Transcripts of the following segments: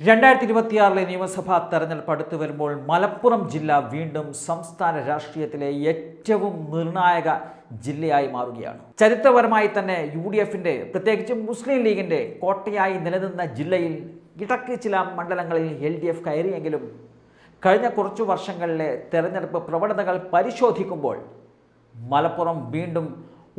2026 നിയമസഭാ തെരഞ്ഞെടുപ്പ് അടുത്തു വരുമ്പോൾ മലപ്പുറം ജില്ല വീണ്ടും സംസ്ഥാന രാഷ്ട്രീയത്തിലെ ഏറ്റവും നിർണായക ജില്ലയായി മാറുകയാണ്. ചരിത്രപരമായി തന്നെ UDFന്റെ പ്രത്യേകിച്ച് മുസ്ലിം ലീഗിന്റെ കോട്ടയായി നിലനിന്ന ജില്ലയിൽ ഇടയ്ക്ക് ചില മണ്ഡലങ്ങളിൽ LDF കയറിയെങ്കിലും കഴിഞ്ഞ കുറച്ചു വർഷങ്ങളിലെ തെരഞ്ഞെടുപ്പ് പ്രവണതകൾ പരിശോധിക്കുമ്പോൾ മലപ്പുറം വീണ്ടും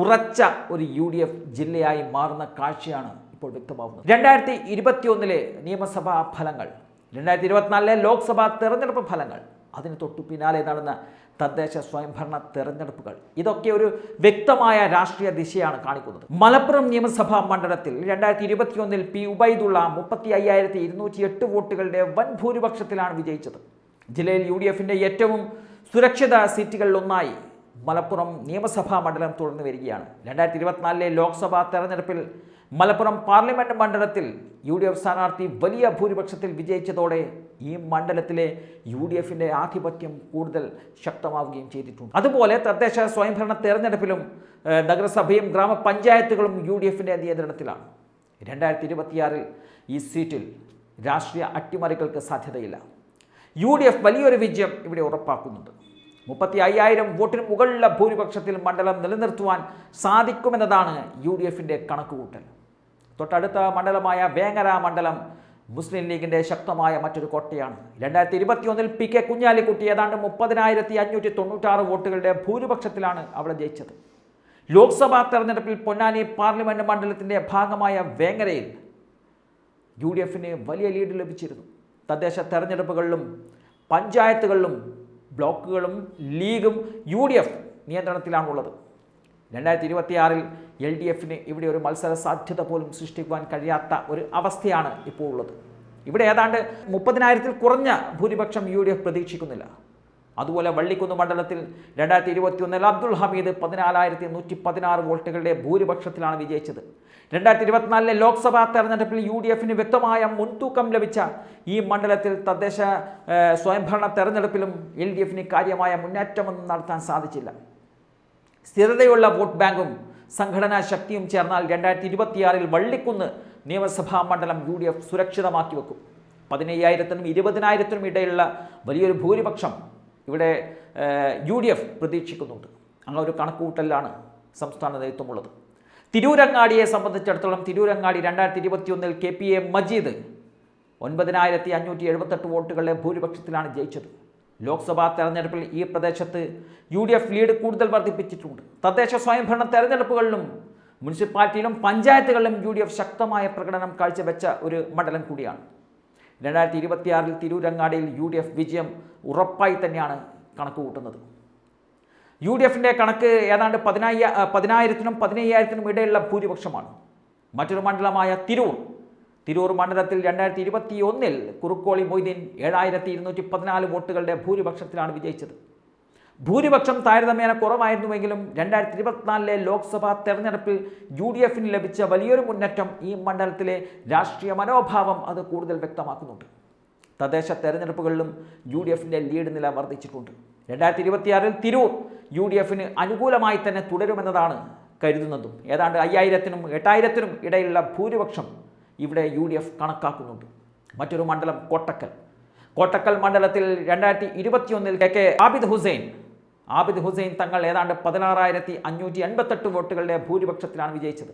ഉറച്ച ഒരു UDF ജില്ലയായി മാറുന്ന കാഴ്ചയാണ് ഇപ്പോൾ വ്യക്തമാവുന്നത്. 2021 നിയമസഭാ ഫലങ്ങൾ, 2024 ലോക്സഭാ തെരഞ്ഞെടുപ്പ് ഫലങ്ങൾ, അതിന് തൊട്ടു പിന്നാലെ നടന്ന തദ്ദേശ സ്വയംഭരണ തെരഞ്ഞെടുപ്പുകൾ, ഇതൊക്കെ ഒരു വ്യക്തമായ രാഷ്ട്രീയ ദിശയാണ് കാണിക്കുന്നത്. മലപ്പുറം നിയമസഭാ മണ്ഡലത്തിൽ 2021 P. ഉബൈദുള്ള 35,208 വോട്ടുകളുടെ വൻ ഭൂരിപക്ഷത്തിലാണ് വിജയിച്ചത്. ജില്ലയിൽ UDFന്റെ ഏറ്റവും സുരക്ഷിത സീറ്റുകളിലൊന്നായി മലപ്പുറം നിയമസഭാ മണ്ഡലം തുടർന്നു വരികയാണ്. 2024 ലോക്സഭാ തെരഞ്ഞെടുപ്പിൽ മലപ്പുറം പാർലമെന്റ് മണ്ഡലത്തിൽ UDF സ്ഥാനാർത്ഥി വലിയ ഭൂരിപക്ഷത്തിൽ വിജയിച്ചതോടെ ഈ മണ്ഡലത്തിലെ UDFന്റെ ആധിപത്യം കൂടുതൽ ശക്തമാവുകയും ചെയ്തിട്ടുണ്ട്. അതുപോലെ തദ്ദേശ സ്വയംഭരണ തെരഞ്ഞെടുപ്പിലും നഗരസഭയും ഗ്രാമപഞ്ചായത്തുകളും UDFന്റെ നിയന്ത്രണത്തിലാണ്. 2026 ഈ സീറ്റിൽ രാഷ്ട്രീയ അട്ടിമറികൾക്ക് സാധ്യതയില്ല. UDF വലിയൊരു വിജയം ഇവിടെ ഉറപ്പാക്കുന്നുണ്ട്. 35,000 വോട്ടിന് മുകളിലുള്ള ഭൂരിപക്ഷത്തിൽ മണ്ഡലം നിലനിർത്തുവാൻ സാധിക്കുമെന്നതാണ് UDFന്റെ കണക്കുകൂട്ടൽ. തൊട്ടടുത്ത മണ്ഡലമായ വേങ്ങര മണ്ഡലം മുസ്ലിം ലീഗിന്റെ ശക്തമായ മറ്റൊരു കോട്ടയാണ്. 2021 PK കുഞ്ഞാലിക്കുട്ടി ഏതാണ്ട് 30,596 വോട്ടുകളുടെ ഭൂരിപക്ഷത്തിലാണ് അവിടെ ജയിച്ചത്. ലോക്സഭാ തെരഞ്ഞെടുപ്പിൽ പൊന്നാനി പാർലമെന്റ് മണ്ഡലത്തിന്റെ ഭാഗമായ വേങ്ങരയിൽ UDFന് വലിയ ലീഡ് ലഭിച്ചിരുന്നു. തദ്ദേശ തെരഞ്ഞെടുപ്പുകളിലും പഞ്ചായത്തുകളിലും ബ്ലോക്കുകളും ലീഗും UDF നിയന്ത്രണത്തിലാണുള്ളത്. 2026 LDFന് ഇവിടെ ഒരു മത്സര സാധ്യത പോലും സൃഷ്ടിക്കുവാൻ കഴിയാത്ത ഒരു അവസ്ഥയാണ് ഇപ്പോൾ ഉള്ളത്. ഇവിടെ ഏതാണ്ട് 30,000-ൽ കുറഞ്ഞ ഭൂരിപക്ഷം UDF പ്രതീക്ഷിക്കുന്നില്ല. അതുപോലെ വള്ളിക്കുന്ന് മണ്ഡലത്തിൽ 2021 അബ്ദുൽ ഹമീദ് 14,116 വോട്ടുകളുടെ ഭൂരിപക്ഷത്തിലാണ് വിജയിച്ചത്. 2024 ലോക്സഭാ തെരഞ്ഞെടുപ്പിൽ UDFന് വ്യക്തമായ മുൻതൂക്കം ലഭിച്ച ഈ മണ്ഡലത്തിൽ തദ്ദേശ സ്വയംഭരണ തെരഞ്ഞെടുപ്പിലും LDFന് കാര്യമായ മുന്നേറ്റമൊന്നും നടത്താൻ സാധിച്ചില്ല. സ്ഥിരതയുള്ള വോട്ട് ബാങ്കും സംഘടനാ ശക്തിയും ചേർന്നാൽ 2026 വള്ളിക്കുന്ന് നിയമസഭാ മണ്ഡലം UDF സുരക്ഷിതമാക്കി വെക്കും. 15,000-നും 20,000-നും ഇടയിലുള്ള വലിയൊരു ഭൂരിപക്ഷം ഇവിടെ UDF പ്രതീക്ഷിക്കുന്നുണ്ട്. അങ്ങനെ ഒരു കണക്കുകൂട്ടലിലാണ് സംസ്ഥാന നേതൃത്വമുള്ളത്. തിരൂരങ്ങാടിയെ സംബന്ധിച്ചിടത്തോളം തിരൂരങ്ങാടി 2021 KPA മജീദ് 9,578 വോട്ടുകളുടെ ഭൂരിപക്ഷത്തിലാണ് ജയിച്ചത്. ലോക്സഭാ തെരഞ്ഞെടുപ്പിൽ ഈ പ്രദേശത്ത് UDF ലീഡ് കൂടുതൽ വർദ്ധിപ്പിച്ചിട്ടുണ്ട്. തദ്ദേശ സ്വയംഭരണ തെരഞ്ഞെടുപ്പുകളിലും മുനിസിപ്പാലിറ്റിയിലും പഞ്ചായത്തുകളിലും UDF ശക്തമായ പ്രകടനം കാഴ്ചവെച്ച ഒരു മണ്ഡലം കൂടിയാണ്. 2026 തിരൂരങ്ങാടിയിൽ UDF വിജയം ഉറപ്പായി തന്നെയാണ് കണക്ക് കൂട്ടുന്നത്. UDFന്റെ കണക്ക് ഏതാണ്ട് 10,000-നും 15,000-നും ഇടയിലുള്ള ഭൂരിപക്ഷമാണ്. മറ്റൊരു മണ്ഡലമായ തിരൂർ മണ്ഡലത്തിൽ 2021 കുറുക്കോളി മൊയ്തീൻ 7,214 വോട്ടുകളുടെ ഭൂരിപക്ഷത്തിലാണ് വിജയിച്ചത്. ഭൂരിപക്ഷം താരതമ്യേന കുറവായിരുന്നുവെങ്കിലും 2024 ലോക്സഭാ തെരഞ്ഞെടുപ്പിൽ UDFന് ലഭിച്ച വലിയൊരു മുന്നേറ്റം ഈ മണ്ഡലത്തിലെ രാഷ്ട്രീയ മനോഭാവം അത് കൂടുതൽ വ്യക്തമാക്കുന്നുണ്ട്. തദ്ദേശ തെരഞ്ഞെടുപ്പുകളിലും UDFന്റെ ലീഡ് നില വർദ്ധിച്ചിട്ടുണ്ട്. 2026 തിരൂർ UDFന് അനുകൂലമായി തന്നെ തുടരുമെന്നതാണ് കരുതുന്നതും. ഏതാണ്ട് 5,000-നും 8,000-നും ഇടയിലുള്ള ഭൂരിപക്ഷം ഇവിടെ UDF കണക്കാക്കുന്നുണ്ട്. മറ്റൊരു മണ്ഡലം കോട്ടക്കൽ മണ്ഡലത്തിൽ 2021 KK ആബിദ് ഹുസൈൻ തങ്ങൾ ഏതാണ്ട് 16,588 വോട്ടുകളുടെ ഭൂരിപക്ഷത്തിലാണ് വിജയിച്ചത്.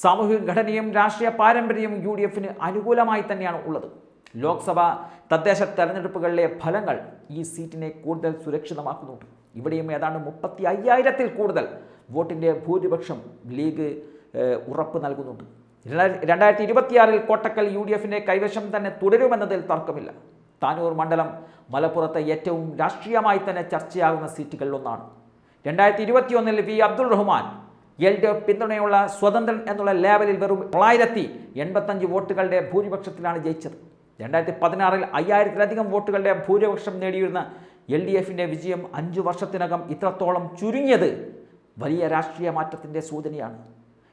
സാമൂഹിക ഘടനയും രാഷ്ട്രീയ പാരമ്പര്യവും UDFന് അനുകൂലമായി തന്നെയാണ് ഉള്ളത്. ലോക്സഭ തദ്ദേശ തെരഞ്ഞെടുപ്പുകളിലെ ഫലങ്ങൾ ഈ സീറ്റിനെ കൂടുതൽ സുരക്ഷിതമാക്കുന്നുണ്ട്. ഇവിടെയും ഏതാണ്ട് 35,000-ൽ കൂടുതൽ വോട്ടിൻ്റെ ഭൂരിപക്ഷം ലീഗ് ഉറപ്പ് നൽകുന്നുണ്ട്. 2026 കോട്ടക്കൽ UDFന്റെ കൈവശം തന്നെ തുടരുമെന്നതിൽ തർക്കമില്ല. താനൂർ മണ്ഡലം മലപ്പുറത്തെ ഏറ്റവും രാഷ്ട്രീയമായി തന്നെ ചർച്ചയാകുന്ന സീറ്റുകളിലൊന്നാണ്. 2021 V. അബ്ദുൾ റഹ്മാൻ LDF പിന്തുണയുള്ള സ്വതന്ത്രൻ എന്നുള്ള ലേബലിൽ വെറും 985 വോട്ടുകളുടെ ഭൂരിപക്ഷത്തിലാണ് ജയിച്ചത്. 2016 5,000-ലധികം വോട്ടുകളുടെ ഭൂരിപക്ഷം നേടിയിരുന്ന LDFന്റെ വിജയം 5 വർഷത്തിനകം ഇത്രത്തോളം ചുരുങ്ങിയത് വലിയ രാഷ്ട്രീയ മാറ്റത്തിൻ്റെ സൂചനയാണ്.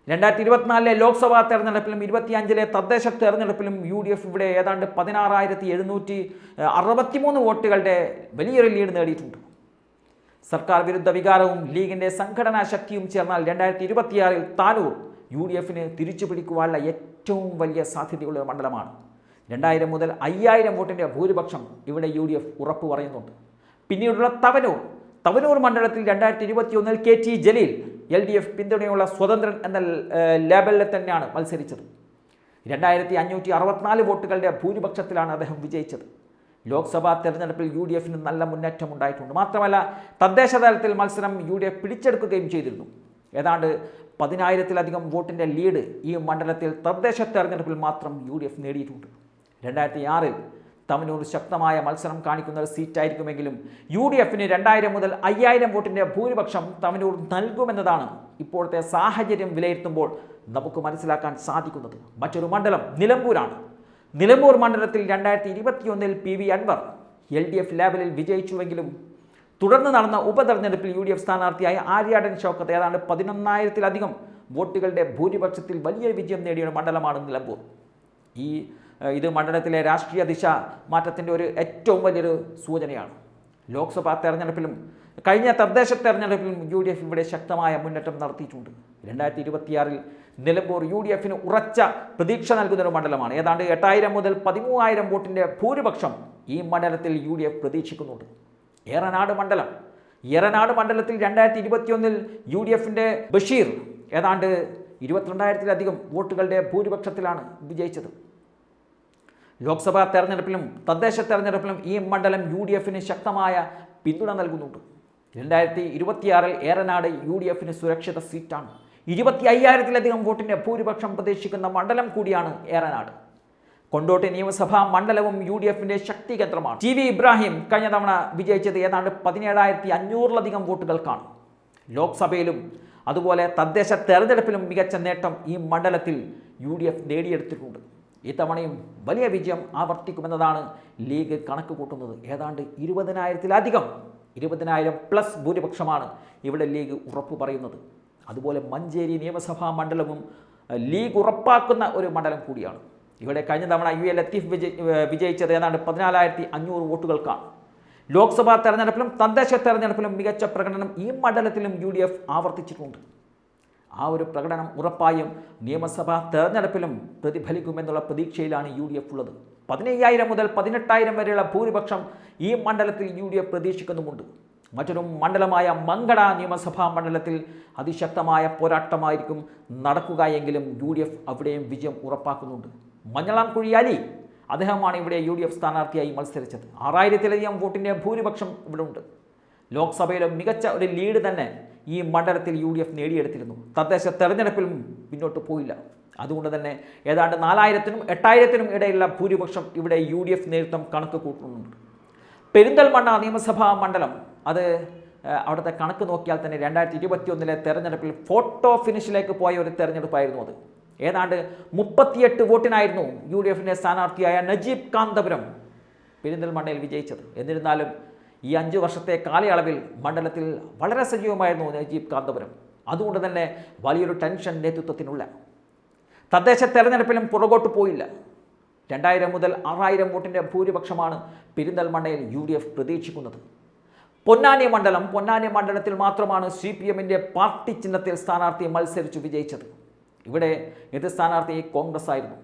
2024 ലോക്സഭാ തെരഞ്ഞെടുപ്പിലും 2025 തദ്ദേശ തെരഞ്ഞെടുപ്പിലും UDF ഇവിടെ ഏതാണ്ട് 16,763 വോട്ടുകളുടെ വലിയൊരു ലീഡ് നേടിയിട്ടുണ്ട്. സർക്കാർ വിരുദ്ധ വികാരവും ലീഗിൻ്റെ സംഘടനാ ശക്തിയും ചേർന്നാൽ 2026 താനൂർ UDFന് തിരിച്ചു പിടിക്കുവാനുള്ള ഏറ്റവും വലിയ സാധ്യതയുള്ള മണ്ഡലമാണ്. 2000 മുതൽ 5000 വോട്ടിൻ്റെ ഭൂരിപക്ഷം ഇവിടെ UDF ഉറപ്പ് പറയുന്നുണ്ട്. പിന്നീടുള്ള തവനൂർ മണ്ഡലത്തിൽ 2021 KT ജലീൽ LDF പിന്തുണയുള്ള സ്വതന്ത്രൻ എന്ന ലേബലിൽ തന്നെയാണ് മത്സരിച്ചത്. 2564 വോട്ടുകളുടെ ഭൂരിപക്ഷത്തിലാണ് അദ്ദേഹം വിജയിച്ചത്. ലോക്സഭാ തെരഞ്ഞെടുപ്പിൽ UDFന് നല്ല മുന്നേറ്റം ഉണ്ടായിട്ടുണ്ട്. മാത്രമല്ല തദ്ദേശ തലത്തിൽ മത്സരം UDF പിടിച്ചെടുക്കുകയും ചെയ്തിരുന്നു. ഏതാണ്ട് 10,000-ലധികം വോട്ടിൻ്റെ ലീഡ് ഈ മണ്ഡലത്തിൽ തദ്ദേശ തെരഞ്ഞെടുപ്പിൽ മാത്രം UDF നേടിയിട്ടുണ്ട്. 2006-ൽ തവനൂർ ശക്തമായ മത്സരം കാണിക്കുന്ന ഒരു സീറ്റായിരിക്കുമെങ്കിലും UDFന് 2000 മുതൽ 5000 വോട്ടിൻ്റെ ഭൂരിപക്ഷം തവനൂർ നൽകുമെന്നതാണ് ഇപ്പോഴത്തെ സാഹചര്യം വിലയിരുത്തുമ്പോൾ നമുക്ക് മനസ്സിലാക്കാൻ സാധിക്കുന്നത്. മറ്റൊരു മണ്ഡലം നിലമ്പൂരാണ്. നിലമ്പൂർ മണ്ഡലത്തിൽ 2021-ൽ PV അൻവർ LDF ലേബലിൽ വിജയിച്ചുവെങ്കിലും തുടർന്ന് നടന്ന ഉപതെരഞ്ഞെടുപ്പിൽ UDF സ്ഥാനാർത്ഥിയായ ആര്യാടൻ ഷൗക്കത്ത് ഏതാണ്ട് 11,000-ലധികം വോട്ടുകളുടെ ഭൂരിപക്ഷത്തിൽ വലിയ വിജയം നേടിയ മണ്ഡലമാണ് നിലമ്പൂർ. ഇത് മണ്ഡലത്തിലെ രാഷ്ട്രീയ ദിശ മാറ്റത്തിൻ്റെ ഒരു ഏറ്റവും വലിയൊരു സൂചനയാണ്. ലോക്സഭാ തെരഞ്ഞെടുപ്പിലും കഴിഞ്ഞ തദ്ദേശ തെരഞ്ഞെടുപ്പിലും UDF ഇവിടെ ശക്തമായ മുന്നേറ്റം നടത്തിയിട്ടുണ്ട്. 2026-ൽ നിലമ്പൂർ UDFന് ഉറച്ച പ്രതീക്ഷ നൽകുന്നൊരു മണ്ഡലമാണ്. ഏതാണ്ട് 8,000 മുതൽ 13,000 വോട്ടിൻ്റെ ഭൂരിപക്ഷം ഈ മണ്ഡലത്തിൽ UDF പ്രതീക്ഷിക്കുന്നുണ്ട്. ഏറനാട് മണ്ഡലത്തിൽ 2021-ൽ UDFൻ്റെ ബഷീർ ഏതാണ്ട് 22,000-ലധികം വോട്ടുകളുടെ ഭൂരിപക്ഷത്തിലാണ് വിജയിച്ചത്. ലോക്സഭാ തെരഞ്ഞെടുപ്പിലും തദ്ദേശ തെരഞ്ഞെടുപ്പിലും ഈ മണ്ഡലം UDFന് ശക്തമായ പിന്തുണ നൽകുന്നുണ്ട്. 2026-ൽ ഏറനാട് UDFന് സുരക്ഷിത സീറ്റാണ്. 25,000-ലധികം വോട്ടിൻ്റെ ഭൂരിപക്ഷം പ്രതീക്ഷിക്കുന്ന മണ്ഡലം കൂടിയാണ് ഏറനാട്. കൊണ്ടോട്ടി നിയമസഭാ മണ്ഡലവും UDFൻ്റെ ശക്തി കേന്ദ്രമാണ്. TV ഇബ്രാഹിം കഴിഞ്ഞ തവണ വിജയിച്ചത് ഏതാണ്ട് 17,500-ലധികം വോട്ടുകൾക്കാണ്. ലോക്സഭയിലും അതുപോലെ തദ്ദേശ തെരഞ്ഞെടുപ്പിലും മികച്ച നേട്ടം ഈ മണ്ഡലത്തിൽ UDF നേടിയെടുത്തിട്ടുണ്ട്. ഇത്തവണയും വലിയ വിജയം ആവർത്തിക്കുമെന്നതാണ് ലീഗ് കണക്ക് കൂട്ടുന്നത്. ഏതാണ്ട് 20,000+ ഭൂരിപക്ഷമാണ് ഇവിടെ ലീഗ് ഉറപ്പ് പറയുന്നത്. അതുപോലെ മഞ്ചേരി നിയമസഭാ മണ്ഡലവും ലീഗ് ഉറപ്പാക്കുന്ന ഒരു മണ്ഡലം കൂടിയാണ്. ഇവിടെ കഴിഞ്ഞ തവണ UA ലത്തീഫ് വിജയിച്ചത് ഏതാണ്ട് 14,500 വോട്ടുകൾക്കാണ്. ലോക്സഭാ തെരഞ്ഞെടുപ്പിലും തദ്ദേശ തെരഞ്ഞെടുപ്പിലും മികച്ച പ്രകടനം ഈ മണ്ഡലത്തിലും UDF ആവർത്തിച്ചിട്ടുണ്ട്. ആ ഒരു പ്രകടനം ഉറപ്പായും നിയമസഭാ തെരഞ്ഞെടുപ്പിലും പ്രതിഫലിക്കുമെന്നുള്ള പ്രതീക്ഷയിലാണ് UDF ഉള്ളത്. 15,000 മുതൽ 18,000 വരെയുള്ള ഭൂരിപക്ഷം ഈ മണ്ഡലത്തിൽ UDF പ്രതീക്ഷിക്കുന്നുമുണ്ട്. മറ്റൊരു മണ്ഡലമായ മങ്കട നിയമസഭാ മണ്ഡലത്തിൽ അതിശക്തമായ പോരാട്ടമായിരിക്കും നടക്കുക എങ്കിലും UDF അവിടെയും വിജയം ഉറപ്പാക്കുന്നുണ്ട്. മഞ്ഞളാംകുഴി അലി അദ്ദേഹമാണ് ഇവിടെ UDF സ്ഥാനാർത്ഥിയായി മത്സരിച്ചത്. 6,000-ലധികം വോട്ടിൻ്റെ ഭൂരിപക്ഷം ഇവിടെ ഉണ്ട്. ലോക്സഭയിലും മികച്ച ഒരു ലീഡ് തന്നെ ഈ മണ്ഡലത്തിൽ UDF നേടിയെടുത്തിരുന്നു. തദ്ദേശ തെരഞ്ഞെടുപ്പിലും പിന്നോട്ട് പോയില്ല. അതുകൊണ്ട് തന്നെ ഏതാണ്ട് 4,000-നും 8,000-നും ഇടയിലുള്ള ഭൂരിപക്ഷം ഇവിടെ UDF നേതൃത്വം കണക്ക് കൂട്ടുന്നുണ്ട്. പെരിന്തൽമണ്ണ നിയമസഭാ മണ്ഡലം അവിടുത്തെ കണക്ക് നോക്കിയാൽ തന്നെ 2021-ലെ തെരഞ്ഞെടുപ്പിൽ ഫോട്ടോ ഫിനിഷിലേക്ക് പോയ ഒരു തെരഞ്ഞെടുപ്പായിരുന്നു അത്. ഏതാണ്ട് 38 വോട്ടിനായിരുന്നു UDFൻ്റെ സ്ഥാനാർത്ഥിയായ നജീബ് കാന്തപുരം പെരിന്തൽമണ്ണയിൽ വിജയിച്ചത്. എന്നിരുന്നാലും ഈ 5 വർഷത്തെ കാലയളവിൽ മണ്ഡലത്തിൽ വളരെ സജീവമായിരുന്നു നജീബ് കാന്തപുരം. അതുകൊണ്ട് തന്നെ വലിയൊരു ടെൻഷൻ നേതൃത്വത്തിനുള്ള. തദ്ദേശ തെരഞ്ഞെടുപ്പിലും പുറകോട്ട് പോയില്ല. 2,000 മുതൽ 6,000 വോട്ടിൻ്റെ ഭൂരിപക്ഷമാണ് പെരിന്തൽമണ്ണയിൽ UDF പ്രതീക്ഷിക്കുന്നത്. പൊന്നാനി മണ്ഡലത്തിൽ മാത്രമാണ് CPMൻ്റെ പാർട്ടി ചിഹ്നത്തിൽ സ്ഥാനാർത്ഥി മത്സരിച്ചു വിജയിച്ചത്. ഇവിടെ എതിർ സ്ഥാനാർത്ഥി കോൺഗ്രസ് ആയിരുന്നു.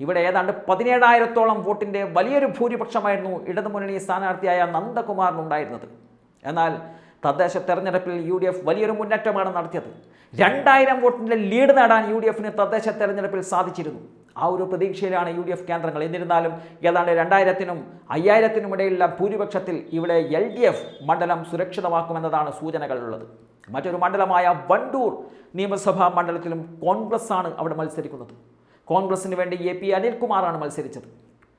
ഇവിടെ ഏതാണ്ട് 17,000-ഓളം വോട്ടിൻ്റെ വലിയൊരു ഭൂരിപക്ഷമായിരുന്നു ഇടതുമുന്നണി സ്ഥാനാർത്ഥിയായ നന്ദകുമാറിനുണ്ടായിരുന്നത്. എന്നാൽ തദ്ദേശ തെരഞ്ഞെടുപ്പിൽ UDF വലിയൊരു മുന്നേറ്റമാണ് നടത്തിയത്. 2,000 വോട്ടിൻ്റെ ലീഡ് നേടാൻ UDFന് തദ്ദേശ തെരഞ്ഞെടുപ്പിൽ സാധിച്ചിരുന്നു. ആ ഒരു പ്രതീക്ഷയിലാണ് UDF കേന്ദ്രങ്ങൾ. എന്നിരുന്നാലും ഏതാണ്ട് 2,000-നും 5,000-നും ഇടയിലുള്ള ഭൂരിപക്ഷത്തിൽ ഇവിടെ LDF മണ്ഡലം സുരക്ഷിതമാക്കുമെന്നതാണ് സൂചനകളുള്ളത്. മറ്റൊരു മണ്ഡലമായ വണ്ടൂർ നിയമസഭാ മണ്ഡലത്തിലും കോൺഗ്രസ് ആണ് അവിടെ മത്സരിക്കുന്നത്. കോൺഗ്രസിന് വേണ്ടി AP അനിൽകുമാറാണ് മത്സരിച്ചത്.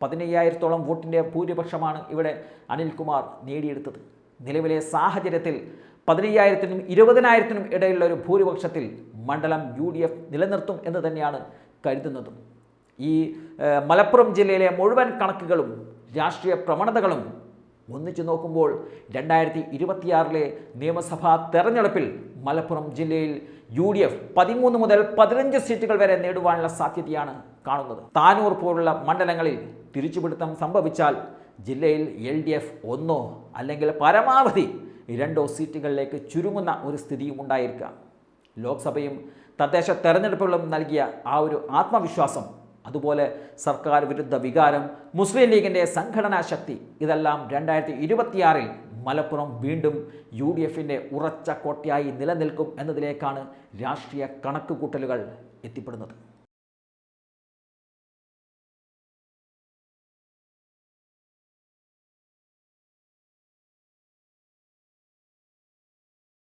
15,000-ഓളം വോട്ടിൻ്റെ ഭൂരിപക്ഷമാണ് ഇവിടെ അനിൽകുമാർ നേടിയെടുത്തത്. നിലവിലെ സാഹചര്യത്തിൽ 15,000-നും 20,000-നും ഇടയിലുള്ള ഒരു ഭൂരിപക്ഷത്തിൽ മണ്ഡലം UDF നിലനിർത്തും എന്ന് തന്നെയാണ് കരുതുന്നത്. ഈ മലപ്പുറം ജില്ലയിലെ മുഴുവൻ കണക്കുകളും രാഷ്ട്രീയ പ്രവണതകളും ഒന്നിച്ചു നോക്കുമ്പോൾ 2026-ലെ നിയമസഭാ തെരഞ്ഞെടുപ്പിൽ മലപ്പുറം ജില്ലയിൽ UDF 13 മുതൽ 15 സീറ്റുകൾ വരെ നേടുവാനുള്ള സാധ്യതയാണ് കാണുന്നത്. താനൂർ പോലുള്ള മണ്ഡലങ്ങളിൽ തിരിച്ചുപിടുത്തം സംഭവിച്ചാൽ ജില്ലയിൽ LDF 1 അല്ലെങ്കിൽ പരമാവധി 2 സീറ്റുകളിലേക്ക് ചുരുങ്ങുന്ന ഒരു സ്ഥിതിയും ഉണ്ടായിരിക്കാം. ലോക്സഭയും തദ്ദേശ തെരഞ്ഞെടുപ്പുകളും നൽകിയ ആ ഒരു ആത്മവിശ്വാസം അതുപോലെ സർക്കാർ വിരുദ്ധ വികാരം, മുസ്ലിം ലീഗിൻ്റെ സംഘടനാ ശക്തി, ഇതെല്ലാം 2026 മലപ്പുറം വീണ്ടും UDFിൻ്റെ ഉറച്ച കോട്ടയായി നിലനിൽക്കും എന്നതിലേക്കാണ് രാഷ്ട്രീയ കണക്കുകൂട്ടലുകൾ എത്തിപ്പെടുന്നത്.